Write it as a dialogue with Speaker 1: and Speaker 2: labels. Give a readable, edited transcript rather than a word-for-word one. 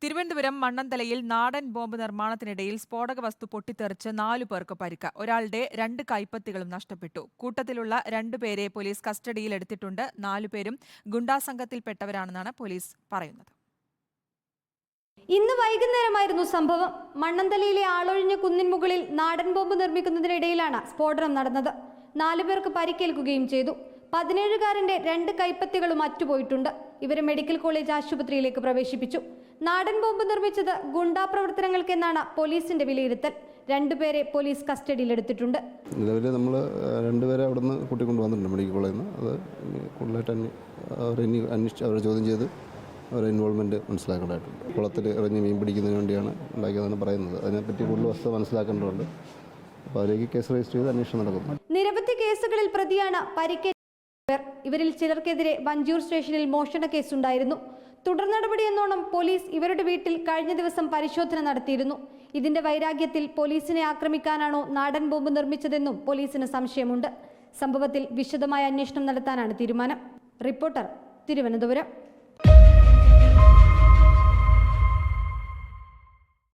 Speaker 1: തിരുവനന്തപുരം മണ്ണന്തലയിൽ നാടൻ ബോംബ് നിർമ്മാണത്തിനിടയിൽ സ്ഫോടക വസ്തു പൊട്ടിത്തെറിച്ച് 4 പേർക്ക് പരിക്ക്. ഒരാളുടെ 2 കൈപ്പത്തികളും നഷ്ടപ്പെട്ടു. കൂട്ടത്തിലുള്ള 2 പേരെ പോലീസ് കസ്റ്റഡിയിലെടുത്തിട്ടുണ്ട്. 4 പേരും ഗുണ്ടാസംഘത്തിൽപ്പെട്ടവരാണെന്നാണ് പോലീസ് പറയുന്നത്.
Speaker 2: ഇന്ന് വൈകുന്നേരമായിരുന്നു സംഭവം. മണ്ണന്തലയിലെ ആളൊഴിഞ്ഞ കുന്നിൻ മുകളിൽ നാടൻ ബോംബ് നിർമ്മിക്കുന്നതിനിടയിലാണ് സ്ഫോടനം നടന്നത്. 4 പേർക്ക് പരിക്കേൽക്കുകയും ചെയ്തു. 17-കാരന്റെ 2 കൈപ്പത്തികളും അറ്റുപോയിട്ടുണ്ട്. ഇവരെ മെഡിക്കൽ കോളേജ് ആശുപത്രിയിലേക്ക് പ്രവേശിപ്പിച്ചു. നാടൻ ബോംബ് നിർമ്മിച്ചത് ഗുണ്ടാ പ്രവർത്തനങ്ങൾക്കെന്നാണ് പോലീസിന്റെ വിലയിരുത്തൽ. 2 പേരെ പോലീസ് കസ്റ്റഡിയിലെടുത്തിട്ടുണ്ട്.
Speaker 3: നിലവിൽ നമ്മൾ 2 പേരെ അവിടെ നിന്ന് കൂട്ടിക്കൊണ്ടുവന്നിട്ടുണ്ട് മെഡിക്കൽ കോളേജിൽ നിന്ന്. അത് കൂടുതലായിട്ട് അവരെ ചോദ്യം ചെയ്ത് അവരുടെ ഇൻവോൾവ്മെൻറ്റ് മനസ്സിലാക്കേണ്ടതായിട്ടുണ്ട്. കുളത്തിൽ ഇറങ്ങി മീൻ പിടിക്കുന്നതിന് വേണ്ടിയാണ് ഉണ്ടാക്കിയതെന്ന് പറയുന്നത്. അതിനെപ്പറ്റി കൂടുതൽ വസ്തുത മനസ്സിലാക്കേണ്ടതുണ്ട്. അപ്പോൾ അതിലേക്ക് കേസ് രജിസ്റ്റർ ചെയ്ത് അന്വേഷണം നടക്കുന്നു.
Speaker 2: നിരവധി കേസുകളിൽ പ്രതിയാണ് പരിക്കേറ്റവർ. ഇവരിൽ ചിലർക്കെതിരെ വഞ്ചൂർ സ്റ്റേഷനിൽ മോഷണ കേസുണ്ടായിരുന്നു. തുടർ നടപടി എന്നോണം പോലീസ് ഇവരുടെ വീട്ടിൽ കഴിഞ്ഞ ദിവസം പരിശോധന നടത്തിയിരുന്നു. ഇതിന്റെ വൈരാഗ്യത്തിൽ പോലീസിനെ ആക്രമിക്കാനാണോ നാടൻ ബോംബ് നിർമ്മിച്ചതെന്നും പോലീസിന് സംശയമുണ്ട്. സംഭവത്തിൽ വിശദമായ അന്വേഷണം നടത്താനാണ് തീരുമാനം. റിപ്പോർട്ടർ, തിരുവനന്തപുരം.